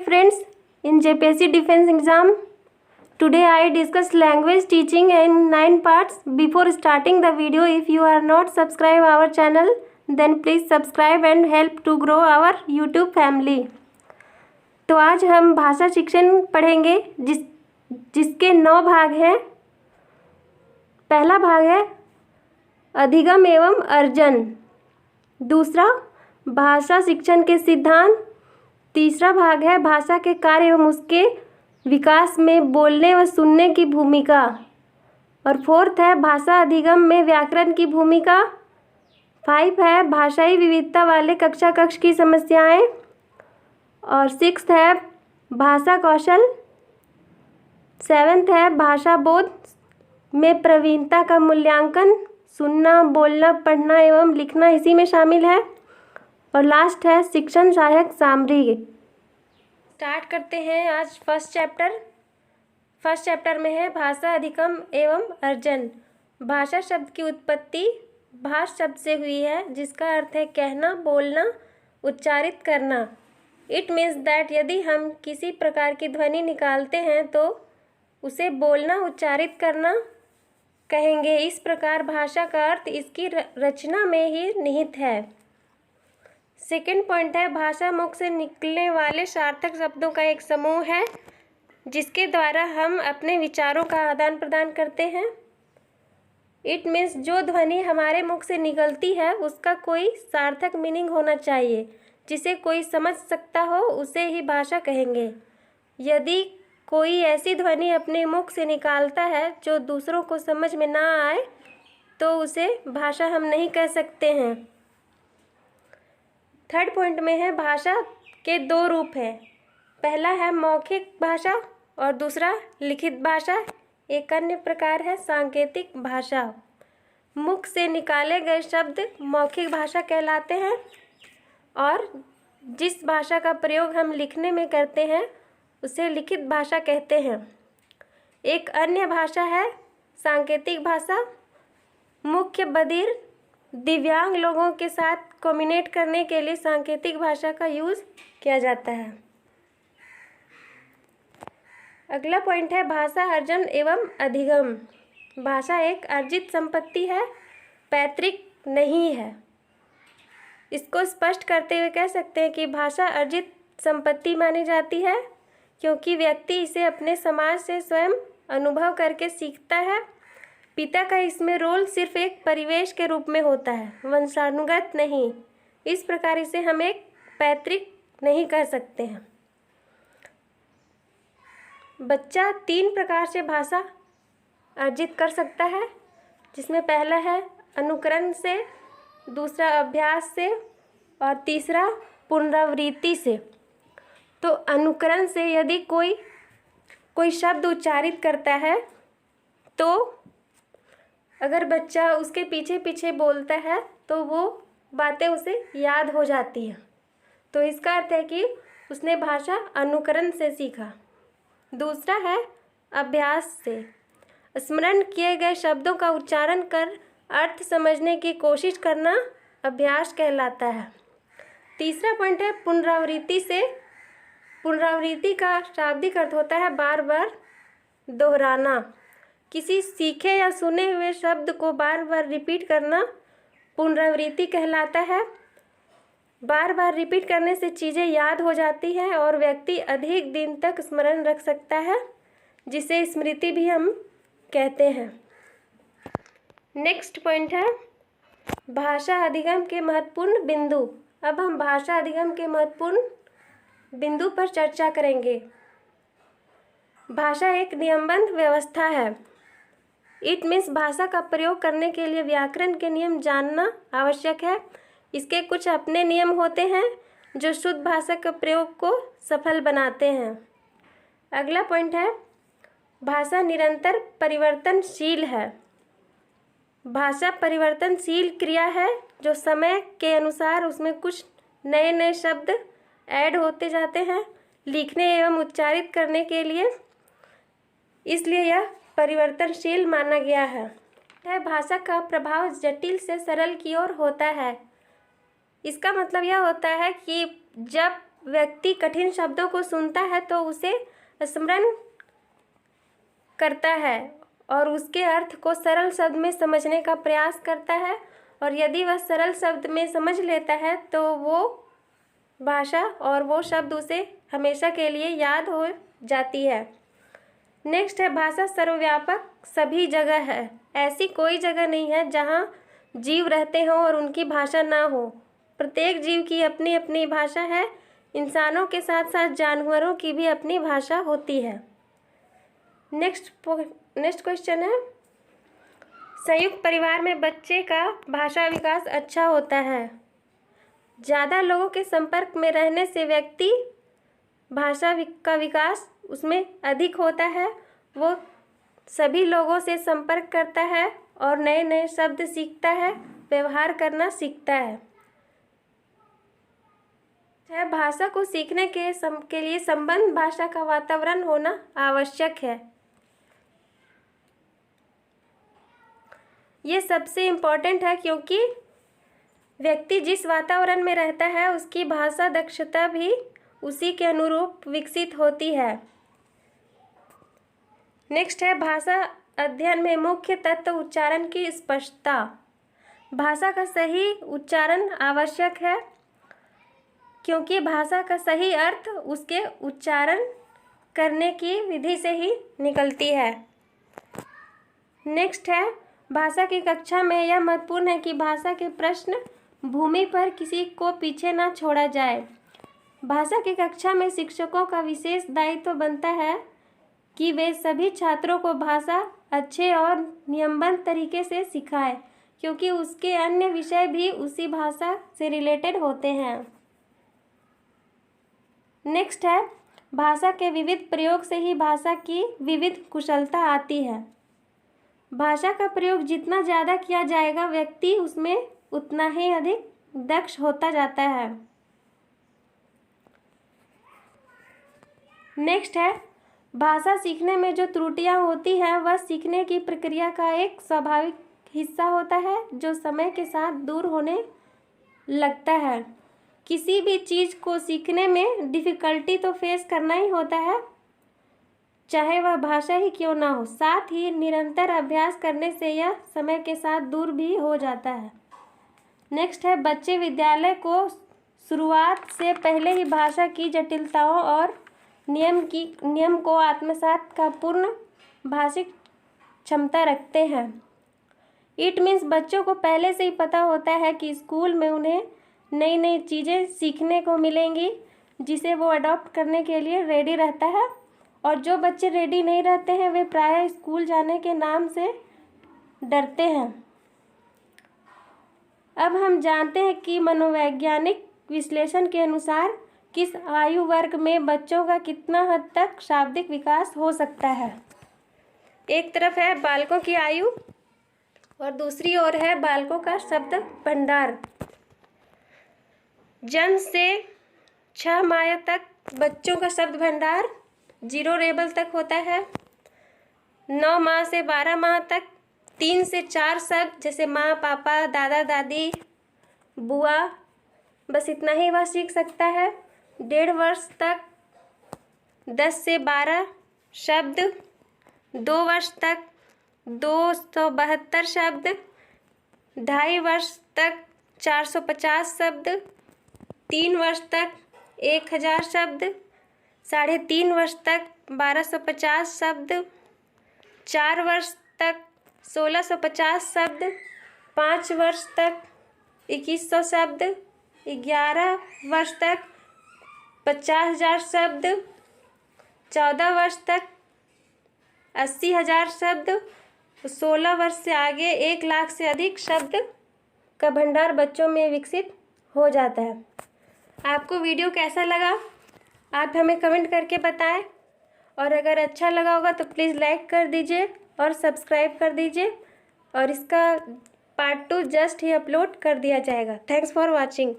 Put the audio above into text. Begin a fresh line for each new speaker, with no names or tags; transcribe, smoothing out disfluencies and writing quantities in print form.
friends, in JPSC Defense exam. Today I discuss language teaching in 9 parts. Before starting the video, if you are not subscribe our channel, then please subscribe and help to grow our YouTube family. तो आज हम भाषा शिक्षण पढ़ेंगे जिसके 9 भाग हैं। पहला भाग है अधिगम एवं अर्जन, दूसरा भाषा शिक्षण के सिद्धांत, तीसरा भाग है भाषा के कार्य एवं उसके विकास में बोलने व सुनने की भूमिका, और फोर्थ है भाषा अधिगम में व्याकरण की भूमिका, 5 है भाषाई विविधता वाले कक्षा कक्ष की समस्याएं, और 6 है भाषा कौशल, 7 है भाषा बोध में प्रवीणता का मूल्यांकन, सुनना, बोलना, पढ़ना एवं लिखना इसी में शामिल है, और लास्ट है शिक्षण सहायक सामग्री। स्टार्ट करते हैं आज फर्स्ट चैप्टर में है भाषा अधिगम एवं अर्जन। भाषा शब्द की उत्पत्ति भाष शब्द से हुई है, जिसका अर्थ है कहना, बोलना, उच्चारित करना। इट मीन्स दैट यदि हम किसी प्रकार की ध्वनि निकालते हैं तो उसे बोलना, उच्चारित करना कहेंगे। इस प्रकार भाषा का अर्थ इसकी रचना में ही निहित है। सेकेंड पॉइंट है भाषा मुख से निकलने वाले सार्थक शब्दों का एक समूह है, जिसके द्वारा हम अपने विचारों का आदान प्रदान करते हैं। इट मीन्स जो ध्वनि हमारे मुख से निकलती है उसका कोई सार्थक मीनिंग होना चाहिए, जिसे कोई समझ सकता हो, उसे ही भाषा कहेंगे। यदि कोई ऐसी ध्वनि अपने मुख से निकालता है जो दूसरों को समझ में ना आए तो उसे भाषा हम नहीं कह सकते हैं। थर्ड पॉइंट में है भाषा के 2 रूप हैं। पहला है मौखिक भाषा और दूसरा लिखित भाषा। एक अन्य प्रकार है सांकेतिक भाषा। मुख से निकाले गए शब्द मौखिक भाषा कहलाते हैं, और जिस भाषा का प्रयोग हम लिखने में करते हैं उसे लिखित भाषा कहते हैं। एक अन्य भाषा है सांकेतिक भाषा। मुख्य बधिर दिव्यांग लोगों के साथ कम्युनिकेट करने के लिए सांकेतिक भाषा का यूज़ किया जाता है। अगला पॉइंट है भाषा अर्जन एवं अधिगम। भाषा एक अर्जित संपत्ति है, पैतृक नहीं है। इसको स्पष्ट करते हुए कह सकते हैं कि भाषा अर्जित संपत्ति मानी जाती है, क्योंकि व्यक्ति इसे अपने समाज से स्वयं अनुभव करके सीखता है। पिता का इसमें रोल सिर्फ एक परिवेश के रूप में होता है, वंशानुगत नहीं। इस प्रकार इसे हम एक पैतृक नहीं कह सकते हैं। बच्चा 3 प्रकार से भाषा अर्जित कर सकता है, जिसमें पहला है अनुकरण से, दूसरा अभ्यास से, और तीसरा पुनरावृत्ति से। तो अनुकरण से यदि कोई शब्द उच्चारित करता है तो अगर बच्चा उसके पीछे पीछे बोलता है तो वो बातें उसे याद हो जाती हैं। तो इसका अर्थ है कि उसने भाषा अनुकरण से सीखा। दूसरा है अभ्यास से। स्मरण किए गए शब्दों का उच्चारण कर अर्थ समझने की कोशिश करना अभ्यास कहलाता है। तीसरा पॉइंट है पुनरावृत्ति से। पुनरावृत्ति का शाब्दिक अर्थ होता है बार बार दोहराना। किसी सीखे या सुने हुए शब्द को बार बार रिपीट करना पुनरावृत्ति कहलाता है। बार बार रिपीट करने से चीज़ें याद हो जाती हैं और व्यक्ति अधिक दिन तक स्मरण रख सकता है, जिसे स्मृति भी हम कहते हैं। नेक्स्ट पॉइंट है भाषा अधिगम के महत्वपूर्ण बिंदु। अब हम भाषा अधिगम के महत्वपूर्ण बिंदु पर चर्चा करेंगे। भाषा एक नियमबद्ध व्यवस्था है। इट मीन्स भाषा का प्रयोग करने के लिए व्याकरण के नियम जानना आवश्यक है। इसके कुछ अपने नियम होते हैं जो शुद्ध भाषा के प्रयोग को सफल बनाते हैं। अगला पॉइंट है भाषा निरंतर परिवर्तनशील है। भाषा परिवर्तनशील क्रिया है जो समय के अनुसार उसमें कुछ नए नए शब्द ऐड होते जाते हैं लिखने एवं उच्चारित करने के लिए, इसलिए यह परिवर्तनशील माना गया है। भाषा का प्रभाव जटिल से सरल की ओर होता है। इसका मतलब यह होता है कि जब व्यक्ति कठिन शब्दों को सुनता है तो उसे स्मरण करता है और उसके अर्थ को सरल शब्द में समझने का प्रयास करता है, और यदि वह सरल शब्द में समझ लेता है तो वो भाषा और वो शब्द उसे हमेशा के लिए याद हो जाती है। नेक्स्ट है भाषा सर्वव्यापक सभी जगह है। ऐसी कोई जगह नहीं है जहाँ जीव रहते हों और उनकी भाषा ना हो। प्रत्येक जीव की अपनी अपनी भाषा है। इंसानों के साथ साथ जानवरों की भी अपनी भाषा होती है। नेक्स्ट क्वेश्चन है, संयुक्त परिवार में बच्चे का भाषा विकास अच्छा होता है। ज़्यादा लोगों के संपर्क में रहने से व्यक्ति भाषा का विकास उसमें अधिक होता है। वो सभी लोगों से संपर्क करता है और नए नए शब्द सीखता है, व्यवहार करना सीखता है। भाषा को सीखने के लिए संबंध भाषा का वातावरण होना आवश्यक है। ये सबसे इम्पोर्टेंट है क्योंकि व्यक्ति जिस वातावरण में रहता है उसकी भाषा दक्षता भी उसी के अनुरूप विकसित होती है। नेक्स्ट है भाषा अध्ययन में मुख्य तत्व उच्चारण की स्पष्टता। भाषा का सही उच्चारण आवश्यक है क्योंकि भाषा का सही अर्थ उसके उच्चारण करने की विधि से ही निकलती है। नेक्स्ट है भाषा की कक्षा में यह महत्वपूर्ण है कि भाषा के प्रश्न भूमि पर किसी को पीछे ना छोड़ा जाए। भाषा की कक्षा में शिक्षकों का विशेष दायित्व बनता है कि वे सभी छात्रों को भाषा अच्छे और नियमबद्ध तरीके से सिखाएं क्योंकि उसके अन्य विषय भी उसी भाषा से रिलेटेड होते हैं। नेक्स्ट है भाषा के विविध प्रयोग से ही भाषा की विविध कुशलता आती है। भाषा का प्रयोग जितना ज़्यादा किया जाएगा व्यक्ति उसमें उतना ही अधिक दक्ष होता जाता है। नेक्स्ट है भाषा सीखने में जो त्रुटियां होती हैं वह सीखने की प्रक्रिया का एक स्वाभाविक हिस्सा होता है जो समय के साथ दूर होने लगता है। किसी भी चीज़ को सीखने में डिफ़िकल्टी तो फेस करना ही होता है, चाहे वह भाषा ही क्यों ना हो। साथ ही निरंतर अभ्यास करने से यह समय के साथ दूर भी हो जाता है। नेक्स्ट है बच्चे विद्यालय को शुरुआत से पहले ही भाषा की जटिलताओं और नियम को आत्मसात का पूर्ण भाषिक क्षमता रखते हैं। इट मीन्स बच्चों को पहले से ही पता होता है कि स्कूल में उन्हें नई नई चीज़ें सीखने को मिलेंगी जिसे वो अडॉप्ट करने के लिए रेडी रहता है, और जो बच्चे रेडी नहीं रहते हैं वे प्रायः स्कूल जाने के नाम से डरते हैं। अब हम जानते हैं कि मनोवैज्ञानिक विश्लेषण के अनुसार किस आयु वर्ग में बच्चों का कितना हद तक शाब्दिक विकास हो सकता है। एक तरफ है बालकों की आयु और दूसरी ओर है बालकों का शब्द भंडार। जन्म से 6 माह तक बच्चों का शब्द भंडार 0 लेवल तक होता है। 9 माह से 12 माह तक 3 से 4 शब्द जैसे माँ, पापा, दादा, दादी, बुआ, बस इतना ही वह सीख सकता है। 1.5 वर्ष तक 10 से 12 शब्द, 2 वर्ष तक 272 शब्द, 2.5 वर्ष तक 450 शब्द, 3 वर्ष तक 1000 शब्द, 3.5 वर्ष तक 1250 शब्द, 4 वर्ष तक 1650 शब्द, 5 वर्ष तक 2100 शब्द, 11 वर्ष तक 50,000 शब्द, 14 वर्ष तक 80,000 शब्द, 16 वर्ष से आगे 1 लाख से अधिक शब्द का भंडार बच्चों में विकसित हो जाता है। आपको वीडियो कैसा लगा आप हमें कमेंट करके बताएं, और अगर अच्छा लगा होगा तो प्लीज़ लाइक कर दीजिए और सब्सक्राइब कर दीजिए, और इसका पार्ट 2 जस्ट ही अपलोड कर दिया जाएगा। Thanks for watching.